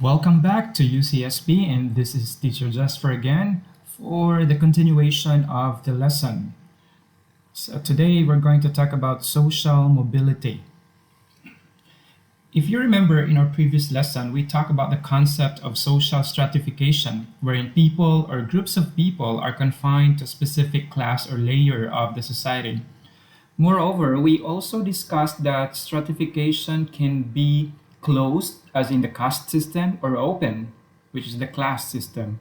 Welcome back to UCSP, and this is Teacher Jasper again for the continuation of the lesson. So, today we're going to talk about social mobility. If you remember in our previous lesson, we talked about the concept of social stratification, wherein people or groups of people are confined to a specific class or layer of the society. Moreover, we also discussed that stratification can be closed, as in the caste system, or open, which is the class system.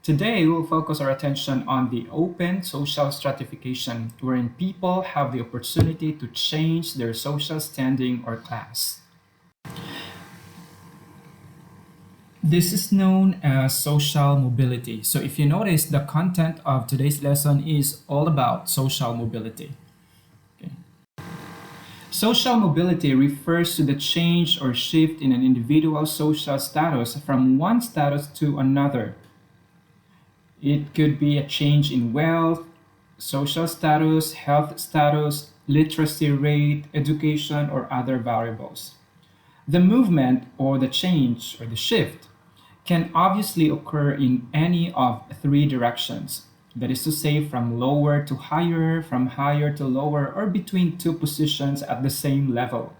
Today, we'll focus our attention on the open social stratification, wherein people have the opportunity to change their social standing or class. This is known as social mobility. So, if you notice, the content of today's lesson is all about social mobility. Okay. Social mobility refers to the change or shift in an individual's social status from one status to another. It could be a change in wealth, social status, health status, literacy rate, education, or other variables. The movement or the change or the shift can obviously occur in any of three directions. That is to say, from lower to higher, from higher to lower, or between two positions at the same level.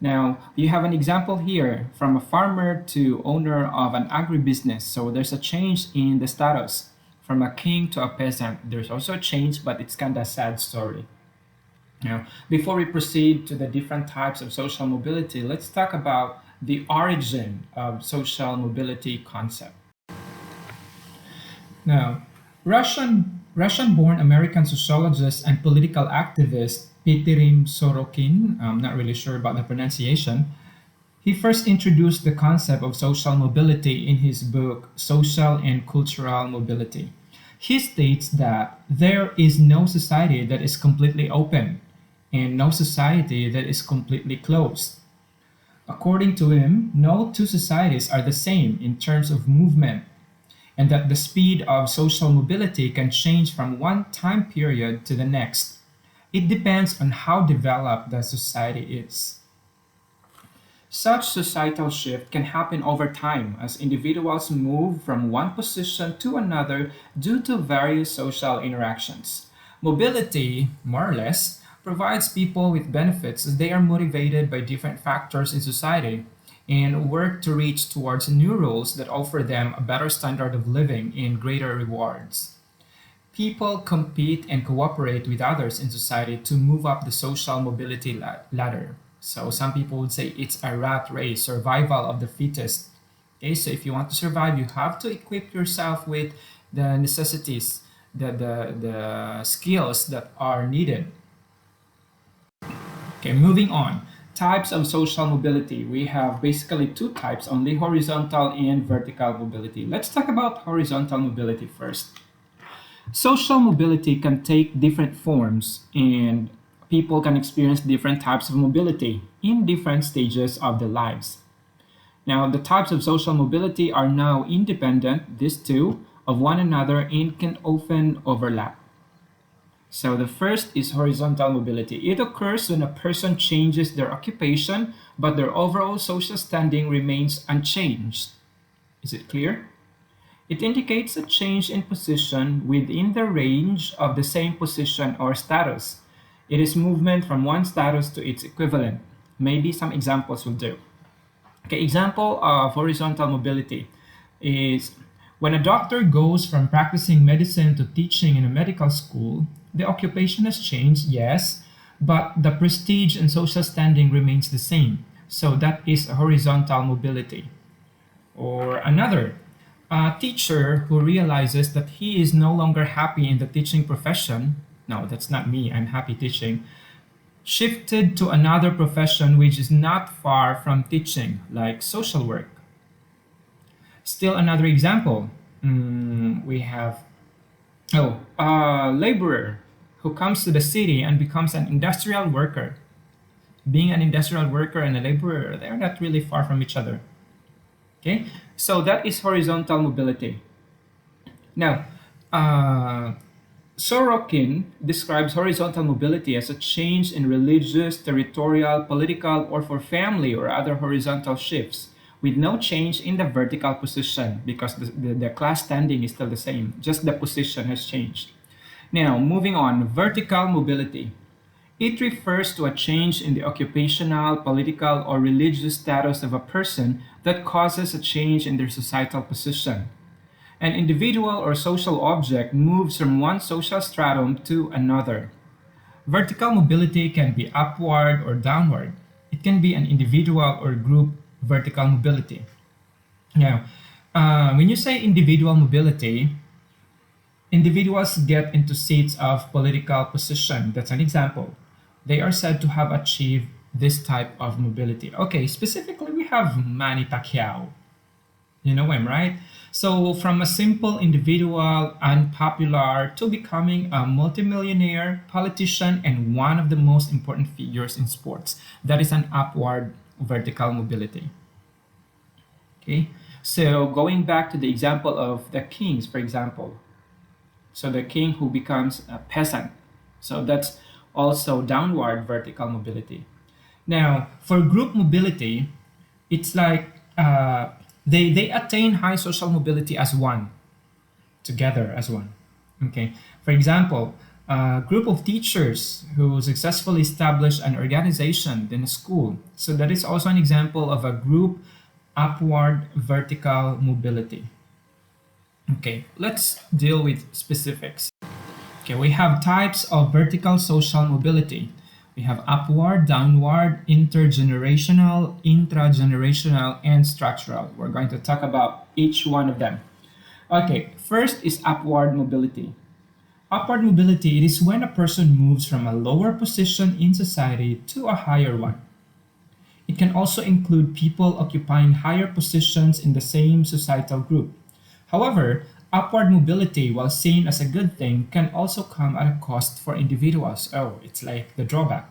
Now, you have an example here from a farmer to owner of an agribusiness. So there's a change in the status from a king to a peasant. There's also a change, but it's kind of a sad story. Now, before we proceed to the different types of social mobility, let's talk about the origin of social mobility concept. Now, Russian-born American sociologist and political activist Peterim Sorokin, I'm not really sure about the pronunciation, he first introduced the concept of social mobility in his book Social and Cultural Mobility. He states that there is no society that is completely open and no society that is completely closed. According to him, no two societies are the same in terms of movement, and that the speed of social mobility can change from one time period to the next. It depends on how developed the society is. Such societal shift can happen over time as individuals move from one position to another due to various social interactions. Mobility, more or less, provides people with benefits as they are motivated by different factors in society and work to reach towards new roles that offer them a better standard of living and greater rewards. People compete and cooperate with others in society to move up the social mobility ladder. So some people would say it's a rat race, survival of the fittest. Okay, so if you want to survive, you have to equip yourself with the necessities, the skills that are needed. Okay, moving on. Types of social mobility. We have basically two types only, horizontal and vertical mobility. Let's talk about horizontal mobility first. Social mobility can take different forms, and people can experience different types of mobility in different stages of their lives. Now, the types of social mobility are now independent, these two, of one another and can often overlap. So the first is horizontal mobility. It occurs when a person changes their occupation, but their overall social standing remains unchanged. Is it clear? It indicates a change in position within the range of the same position or status. It is movement from one status to its equivalent. Maybe some examples will do. Okay, example of horizontal mobility is when a doctor goes from practicing medicine to teaching in a medical school, the occupation has changed, yes, but the prestige and social standing remains the same. So that is a horizontal mobility. Or another, a teacher who realizes that he is no longer happy in the teaching profession. No, that's not me, I'm happy teaching. Shifted to another profession which is not far from teaching, like social work. Still another example. We have a laborer who comes to the city and becomes an industrial worker. Being an industrial worker and a laborer, they're not really far from each other. Okay, so that is horizontal mobility. Now, Sorokin describes horizontal mobility as a change in religious, territorial, political, or for family or other horizontal shifts, with no change in the vertical position because the class standing is still the same, just the position has changed. Now, moving on, vertical mobility. It refers to a change in the occupational, political, or religious status of a person that causes a change in their societal position. An individual or social object moves from one social stratum to another. Vertical mobility can be upward or downward. It can be an individual or group vertical mobility. Now, when you say individual mobility, individuals get into seats of political position. That's an example. They are said to have achieved this type of mobility. Okay, specifically, we have Manny Pacquiao. You know him, right? So, from a simple individual, unpopular, to becoming a multimillionaire politician and one of the most important figures in sports. That is an upward vertical mobility. Okay, so going back to the example of the kings, for example, so the king who becomes a peasant. So that's also downward vertical mobility. Now, for group mobility, it's like they attain high social mobility as one, together as one. Okay. For example, a group of teachers who successfully establish an organization in a school. So that is also an example of a group upward vertical mobility. Okay, let's deal with specifics. Okay, we have types of vertical social mobility. We have upward, downward, intergenerational, intragenerational, and structural. We're going to talk about each one of them. Okay, first is upward mobility. Upward mobility, it is when a person moves from a lower position in society to a higher one. It can also include people occupying higher positions in the same societal group. However, upward mobility, while seen as a good thing, can also come at a cost for individuals. Oh, it's like the drawback.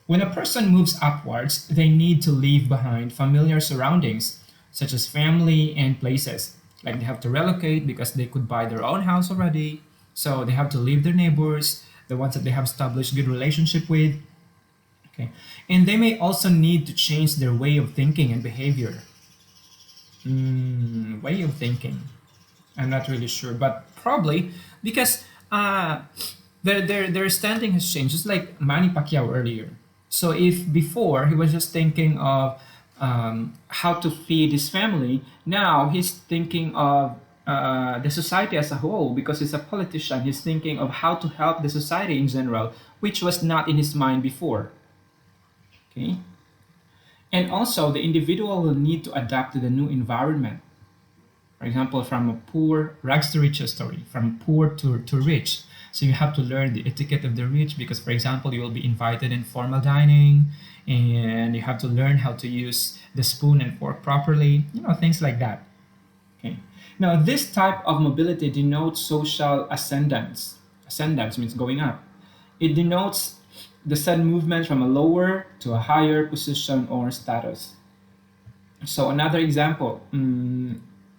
When a person moves upwards, they need to leave behind familiar surroundings, such as family and places. Like they have to relocate because they could buy their own house already. So they have to leave their neighbors, the ones that they have established good relationship with. Okay. And they may also need to change their way of thinking and behavior. Way of thinking. I'm not really sure, but probably because their standing has changed. Just like Manny Pacquiao earlier. So if before he was just thinking of how to feed his family, now he's thinking of the society as a whole because he's a politician. He's thinking of how to help the society in general, which was not in his mind before. Okay, and also the individual will need to adapt to the new environment. For example, from a poor rags to riches story, from poor to rich. So you have to learn the etiquette of the rich because, for example, you will be invited in formal dining and you have to learn how to use the spoon and fork properly, things like that. Okay. Now, this type of mobility denotes social ascendance. Ascendance means going up. It denotes the sudden movement from a lower to a higher position or status. So another example,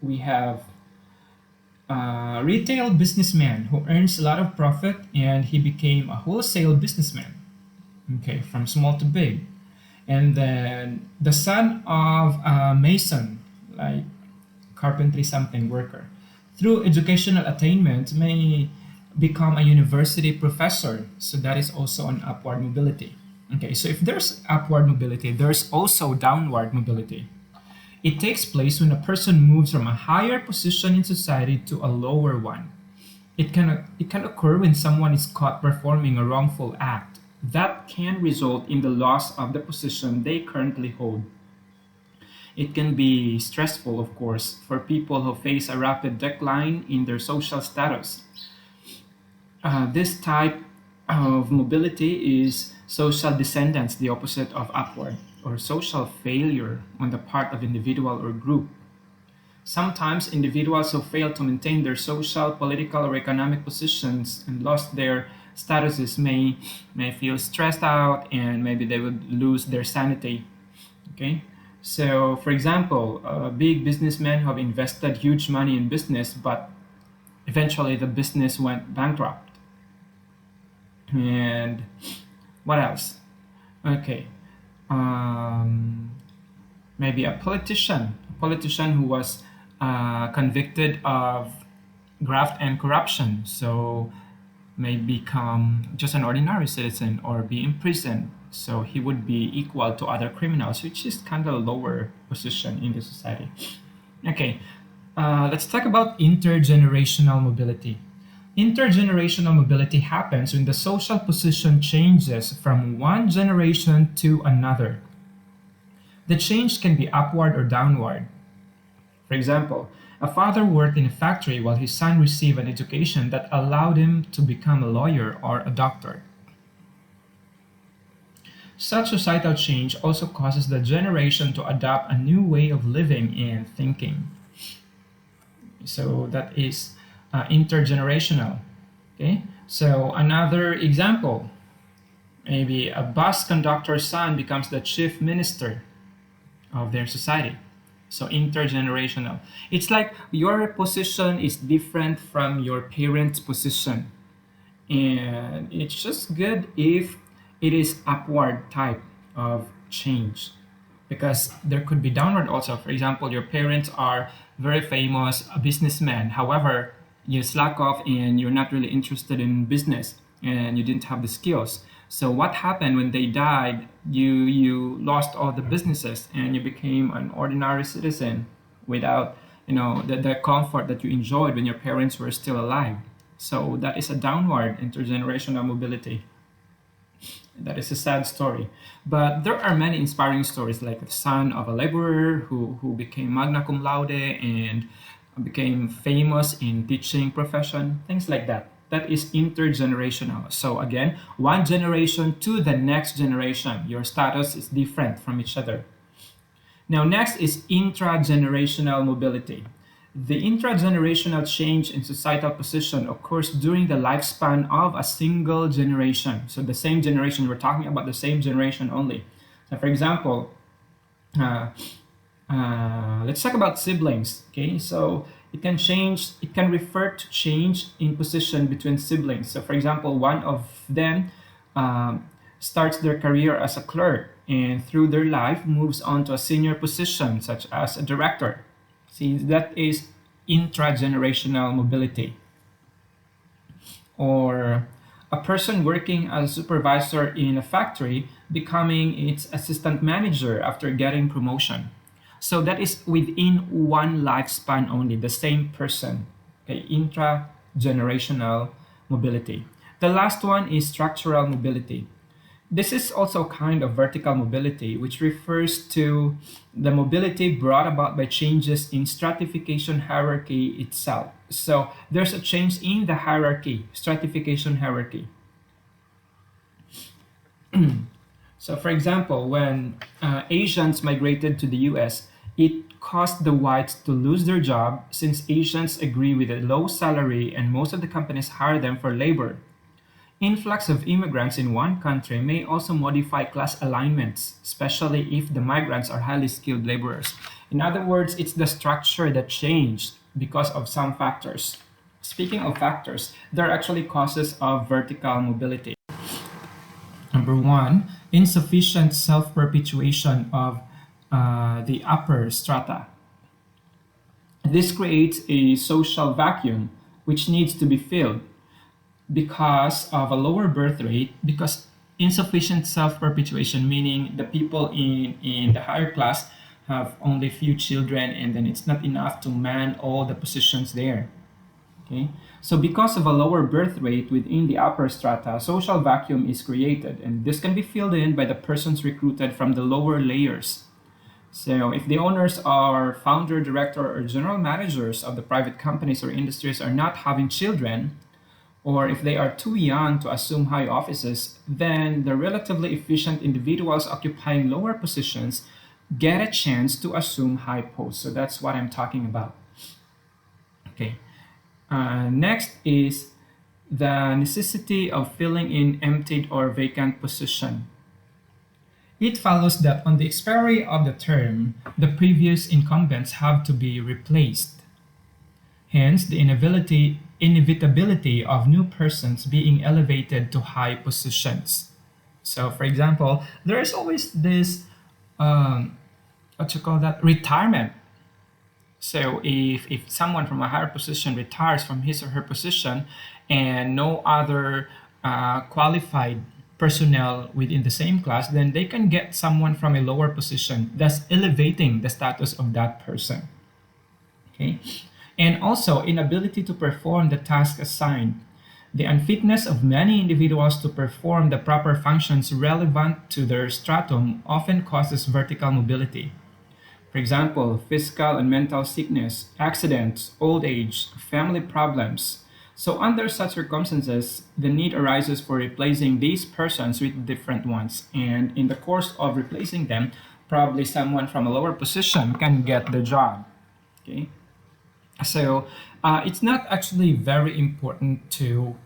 we have a retail businessman who earns a lot of profit and he became a wholesale businessman. Okay, from small to big. And then the son of a mason, like carpentry something worker, through educational attainment may become a university professor. So that is also an upward mobility. Okay, so if there's upward mobility, there's also downward mobility. It takes place when a person moves from a higher position in society to a lower one. It can occur when someone is caught performing a wrongful act. That can result in the loss of the position they currently hold. It can be stressful, of course, for people who face a rapid decline in their social status. This type of mobility is social descendance, the opposite of upward, or social failure on the part of individual or group. Sometimes individuals who fail to maintain their social, political, or economic positions and lost their statuses may feel stressed out and maybe they would lose their sanity. Okay, so for example, big businessmen who have invested huge money in business, but eventually the business went bankrupt. And what else? Okay. Um, Maybe a politician who was convicted of graft and corruption, so may become just an ordinary citizen or be imprisoned. So he would be equal to other criminals, which is kind of a lower position in the society. Okay, let's talk about intergenerational mobility. Intergenerational mobility happens when the social position changes from one generation to another. The change can be upward or downward. For example, a father worked in a factory while his son received an education that allowed him to become a lawyer or a doctor. Such societal change also causes the generation to adopt a new way of living and thinking. So that is intergenerational. Okay. So another example, maybe a bus conductor's son becomes the chief minister of their society. So intergenerational. It's like your position is different from your parents' position. And it's just good if it is upward type of change. Because there could be downward also. For example, your parents are very famous businessmen. However, you slack off and you're not really interested in business and you didn't have the skills. So what happened when they died? You lost all the businesses and you became an ordinary citizen without the comfort that you enjoyed when your parents were still alive. So that is a downward intergenerational mobility. That is a sad story. But there are many inspiring stories, like the son of a laborer who became magna cum laude and became famous in teaching profession, things like that. That is intergenerational. So again, one generation to the next generation, your status is different from each other. Now, next is intragenerational mobility. The intragenerational change in societal position occurs during the lifespan of a single generation. So the same generation, we're talking about the same generation only. So for example, uh, let's talk about siblings. Okay, so it can change, it can refer to change in position between siblings. So for example, one of them um, starts their career as a clerk and through their life moves on to a senior position such as a director. See, that is intragenerational mobility. Or a person working as a supervisor in a factory becoming its assistant manager after getting promotion. So that is within one lifespan only, the same person. Okay, intragenerational mobility. The last one is structural mobility. This is also kind of vertical mobility, which refers to the mobility brought about by changes in stratification hierarchy itself. So there's a change in the hierarchy, stratification hierarchy. So, for example, when Asians migrated to the US, it caused the whites to lose their job since Asians agree with a low salary and most of the companies hire them for labor. Influx of immigrants in one country may also modify class alignments, especially if the migrants are highly skilled laborers. In other words, it's the structure that changed because of some factors. Speaking of factors, there are actually causes of vertical mobility. Number one, insufficient self perpetuation of the upper strata. This creates a social vacuum which needs to be filled because of a lower birth rate, because insufficient self-perpetuation, meaning the people in the higher class have only few children and then it's not enough to man all the positions there. Okay, so because of a lower birth rate within the upper strata, a social vacuum is created and this can be filled in by the persons recruited from the lower layers. So if the owners are founder, director, or general managers of the private companies or industries are not having children, or if they are too young to assume high offices, then the relatively efficient individuals occupying lower positions get a chance to assume high posts. So that's what I'm talking about. Okay. Next is the necessity of filling in emptied or vacant position. It follows that on the expiry of the term, the previous incumbents have to be replaced. Hence, the inevitability of new persons being elevated to high positions. So, for example, there is always this um, what you call that, retirement. So if someone from a higher position retires from his or her position and no other qualified personnel within the same class, then they can get someone from a lower position, thus elevating the status of that person. Okay? And also inability to perform the task assigned. The unfitness of many individuals to perform the proper functions relevant to their stratum often causes vertical mobility. For example, physical and mental sickness, accidents, old age, family problems. So, under such circumstances, the need arises for replacing these persons with different ones. And in the course of replacing them, probably someone from a lower position can get the job. Okay, so it's not actually very important to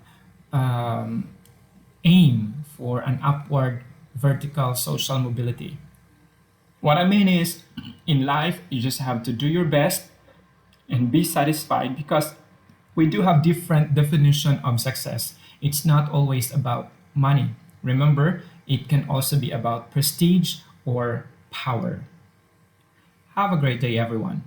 um, aim for an upward vertical social mobility. What I mean is, in life, you just have to do your best and be satisfied because we do have different definition of success. It's not always about money. Remember, it can also be about prestige or power. Have a great day, everyone.